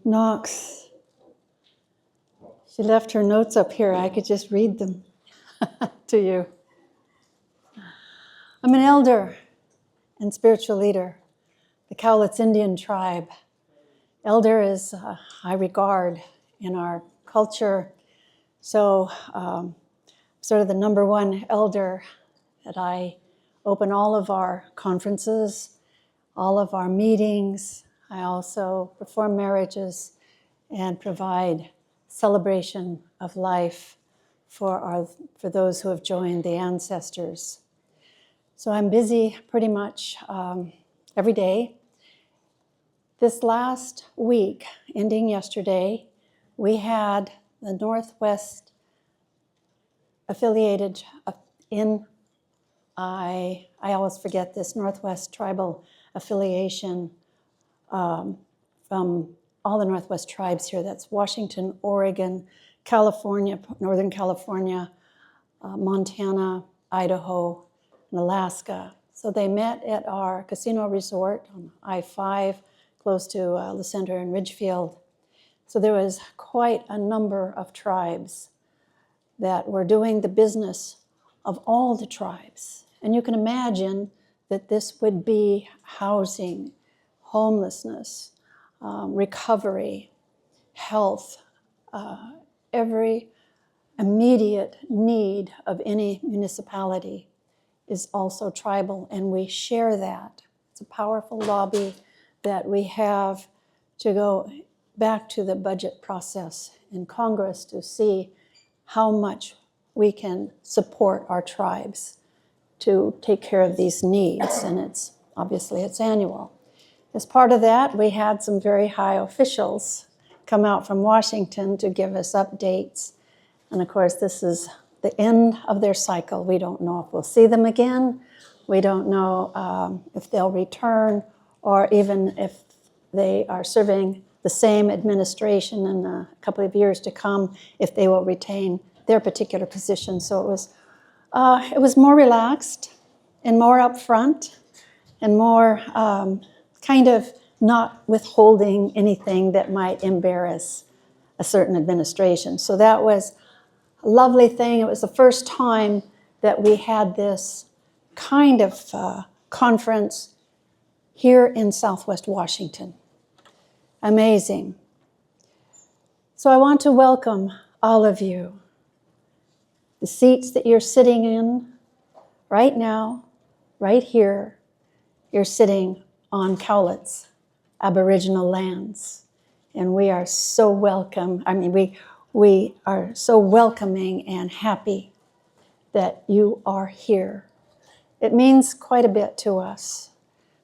Knox. She left her notes up here. I could just read them to you. I'm an elder and spiritual leader, the Cowlitz Indian Tribe. Elder is high regard in our culture. So sort of the number one elder that I open all of our conferences, all of our meetings. I also perform marriages and provide celebration of life for those who have joined the ancestors. So I'm busy pretty much every day. This last week, ending yesterday, we had the Northwest affiliated I always forget this, Northwest Tribal Affiliation from all the Northwest tribes here. That's Washington, Oregon, California, Northern California, Montana, Idaho, and Alaska. So they met at our casino resort on I-5, close to the center in Ridgefield. So there was quite a number of tribes that were doing the business of all the tribes. And you can imagine that this would be housing, homelessness, recovery, health, every immediate need of any municipality is also tribal, and we share that. It's a powerful lobby that we have to go back to the budget process in Congress to see how much we can support our tribes to take care of these needs, and it's annual. As part of that, we had some very high officials come out from Washington to give us updates, and of course this is the end of their cycle. We don't know if we'll see them again. We don't know if they'll return, or even if they are serving the same administration in a couple of years to come, if they will retain their particular position. So it was more relaxed and more upfront and more kind of not withholding anything that might embarrass a certain administration. So that was a lovely thing. It was the first time that we had this kind of conference here in Southwest Washington. Amazing. So I want to welcome all of you. The seats that you're sitting in right now, right here, you're sitting on Cowlitz Aboriginal lands. And we are so welcome. We are so welcoming and happy that you are here. It means quite a bit to us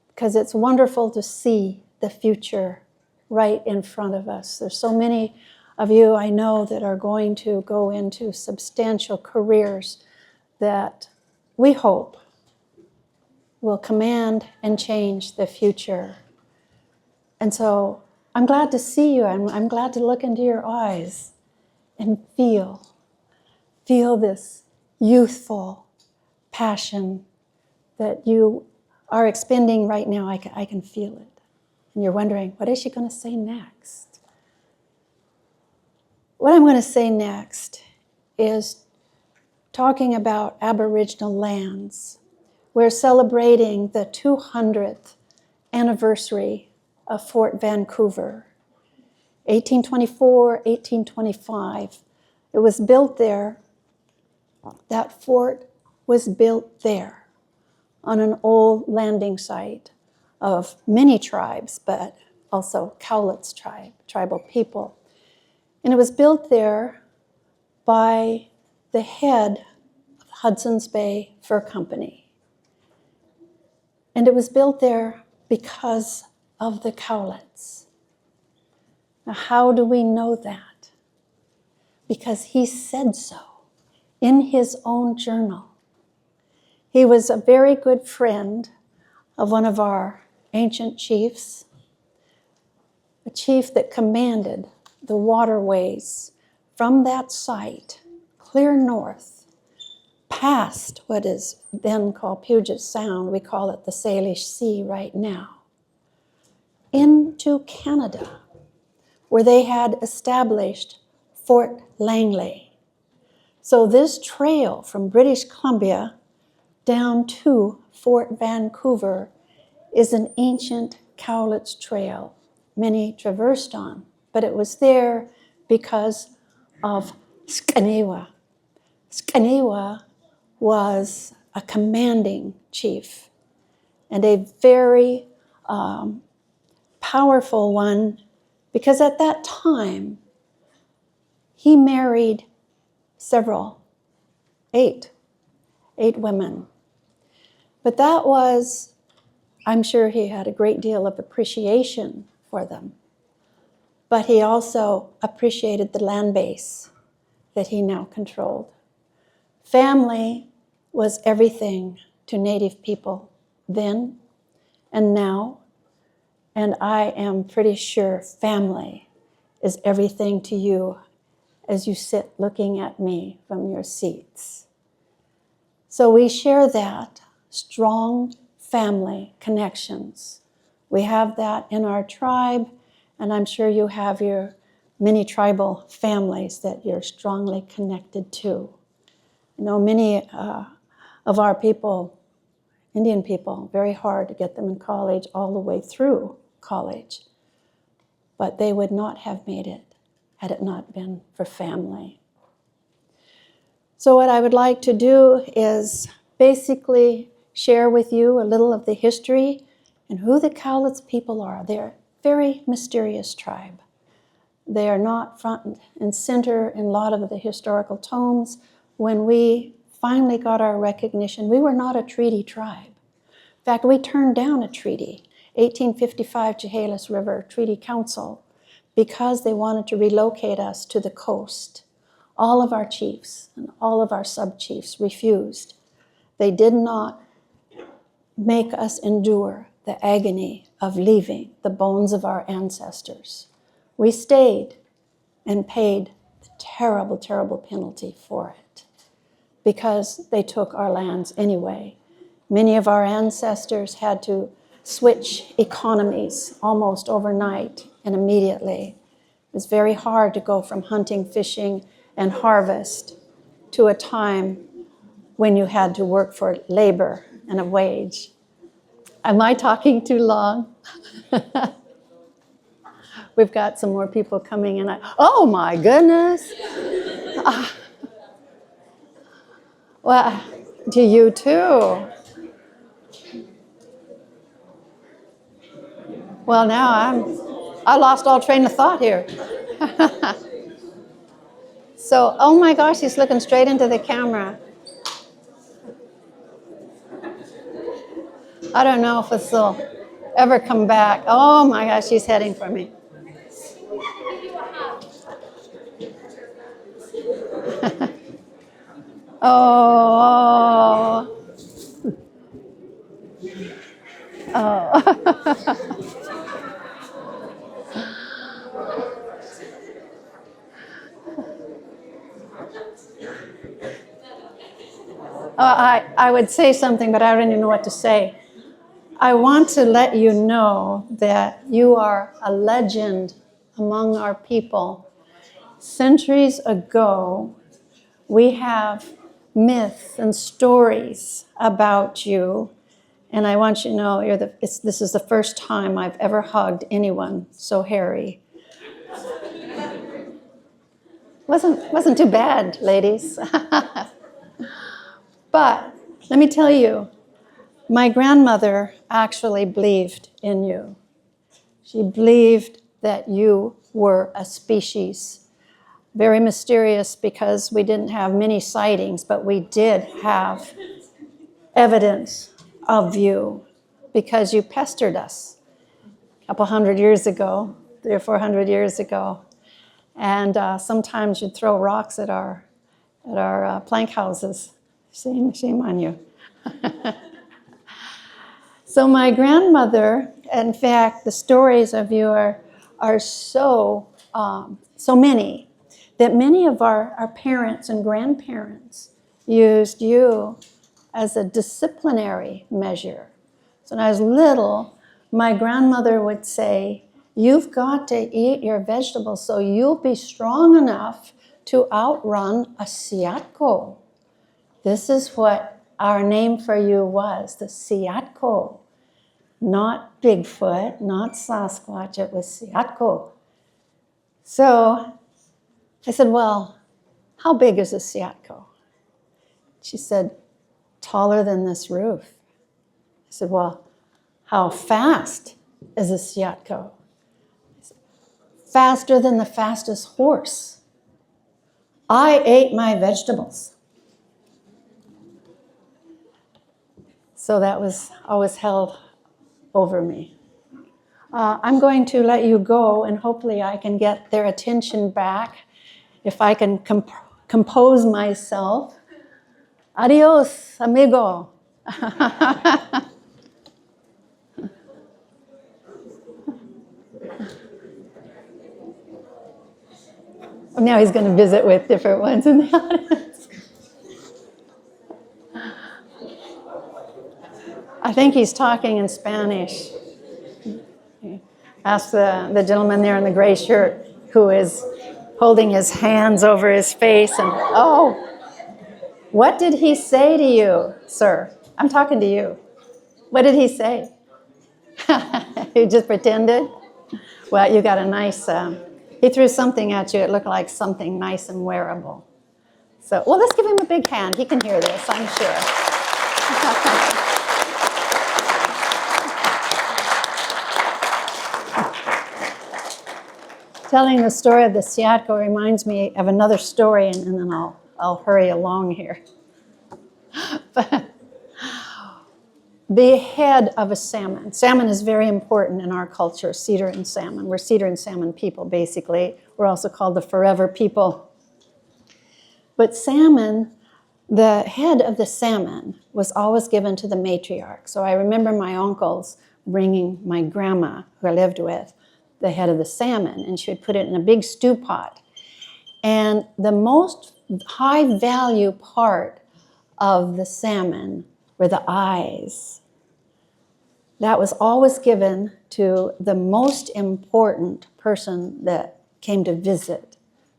because it's wonderful to see the future right in front of us. There's so many of you I know that are going to go into substantial careers that we hope will command and change the future. And so I'm glad to see you. I'm glad to look into your eyes and feel this youthful passion that you are expending right now. I can feel it. And you're wondering, what is she going to say next? What I'm going to say next is talking about Aboriginal lands. We're celebrating the 200th anniversary of Fort Vancouver, 1824, 1825. It was built there. That fort was built there on an old landing site of many tribes, but also Cowlitz tribe, tribal people. And it was built there by the head of Hudson's Bay Fur Company. And it was built there because of the Cowlitz. Now, how do we know that? Because he said so in his own journal. He was a very good friend of one of our ancient chiefs, a chief that commanded the waterways from that site, clear north, past what is then called Puget Sound. We call it the Salish Sea right now, into Canada, where they had established Fort Langley. So this trail from British Columbia down to Fort Vancouver is an ancient Cowlitz trail many traversed on, but it was there because of Skanewa. Skanewa was a commanding chief and a very powerful one, because at that time he married eight women. But that was, I'm sure he had a great deal of appreciation for them. But he also appreciated the land base that he now controlled. Family was everything to Native people then and now, and I am pretty sure family is everything to you as you sit looking at me from your seats. So we share that strong family connections. We have that in our tribe, and I'm sure you have your many tribal families that you're strongly connected to. You know, many of our people, Indian people, very hard to get them in college all the way through college. But they would not have made it had it not been for family. So what I would like to do is basically share with you a little of the history and who the Cowlitz people are. They're a very mysterious tribe. They are not front and center in a lot of the historical tomes. When we finally got our recognition, we were not a treaty tribe. In fact, we turned down a treaty, 1855 Chehalis River Treaty Council, because they wanted to relocate us to the coast. All of our chiefs and all of our sub-chiefs refused. They did not make us endure the agony of leaving the bones of our ancestors. We stayed and paid the terrible, terrible penalty for it because they took our lands anyway. Many of our ancestors had to switch economies almost overnight and immediately. It was very hard to go from hunting, fishing, and harvest to a time when you had to work for labor and a wage. Am I talking too long? We've got some more people coming in. Oh my goodness. Well, to you too. Well, now I lost all train of thought here. So, oh my gosh, he's looking straight into the camera. I don't know if this will ever come back. Oh my gosh, he's heading for me. Oh. I would say something, but I don't even know what to say. I want to let you know that you are a legend among our people. Centuries ago, we have myths and stories about you, and I want you to know this is the first time I've ever hugged anyone so hairy. Wasn't too bad, ladies. But let me tell you, my grandmother actually believed in you. She believed that you were a species. Very mysterious because we didn't have many sightings, but we did have evidence of you because you pestered us a couple hundred years ago, 300 or 400 years ago. And sometimes you'd throw rocks at our plank houses. Shame on you. So my grandmother, in fact, the stories of you are so many that many of our parents and grandparents used you as a disciplinary measure. So when I was little, my grandmother would say, You've got to eat your vegetables so you'll be strong enough to outrun a Yakko. This is what our name for you was, the Yakko. Not Bigfoot, not Sasquatch, it was Yakko. So I said, well, how big is a Yakko? She said, taller than this roof. I said, well, how fast is a Yakko? Faster than the fastest horse. I ate my vegetables. So that was always held over me. I'm going to let you go, and hopefully I can get their attention back if I can compose myself. Adios, amigo. Now he's going to visit with different ones in the audience. I think he's talking in Spanish. Ask the gentleman there in the gray shirt who is holding his hands over his face and, oh, what did he say to you, sir? I'm talking to you. What did he say? You just pretended? Well, you got a nice, he threw something at you. It looked like something nice and wearable. So, well, let's give him a big hand. He can hear this, I'm sure. Telling the story of the Yakko reminds me of another story, and then I'll hurry along here. But the head of a salmon. Salmon is very important in our culture, cedar and salmon. We're cedar and salmon people, basically. We're also called the forever people. But salmon, the head of the salmon was always given to the matriarch. So I remember my uncles bringing my grandma, who I lived with, the head of the salmon, and she would put it in a big stew pot. And the most high value part of the salmon were the eyes. That was always given to the most important person that came to visit,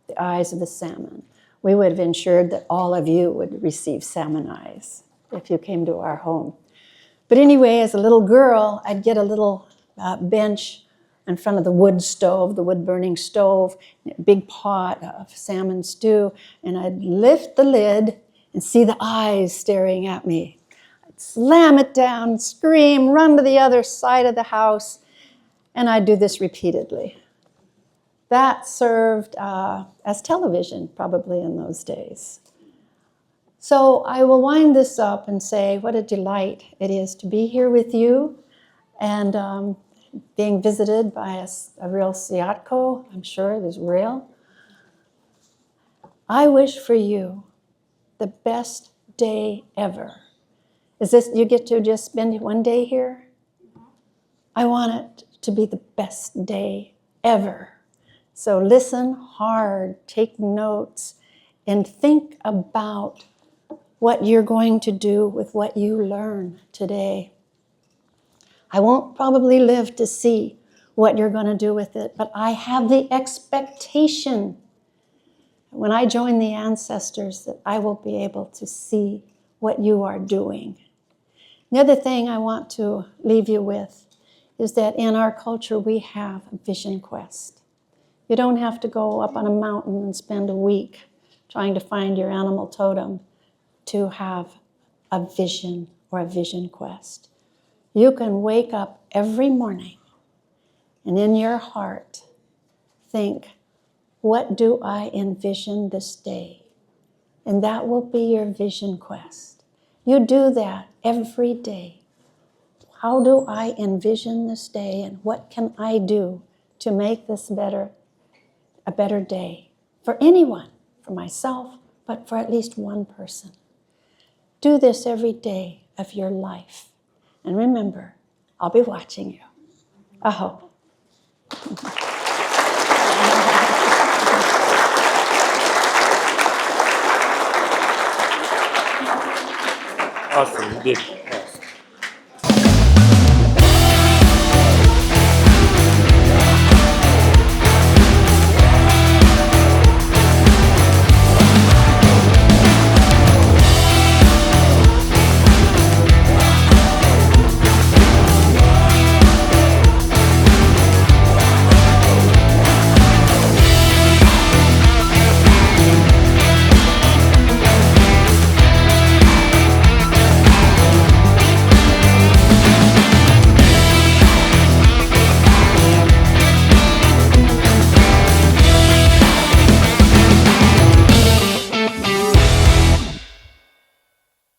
the eyes of the salmon. We would have ensured that all of you would receive salmon eyes if you came to our home. But anyway, as a little girl, I'd get a little bench in front of the wood stove, the wood-burning stove, a big pot of salmon stew, and I'd lift the lid and see the eyes staring at me. I'd slam it down, scream, run to the other side of the house, and I'd do this repeatedly. That served as television, probably in those days. So I will wind this up and say what a delight it is to be here with you, and being visited by a real Yakko. I'm sure it is real. I wish for you the best day ever. Is this, you get to just spend one day here? I want it to be the best day ever. So listen hard, take notes, and think about what you're going to do with what you learn today. I won't probably live to see what you're going to do with it, but I have the expectation when I join the ancestors that I will be able to see what you are doing. The other thing I want to leave you with is that in our culture we have a vision quest. You don't have to go up on a mountain and spend a week trying to find your animal totem to have a vision or a vision quest. You can wake up every morning and in your heart think, what do I envision this day? And that will be your vision quest. You do that every day. How do I envision this day, and what can I do to make this a better day for anyone, for myself, but for at least one person? Do this every day of your life. And remember, I'll be watching you. Aho. Awesome, you did.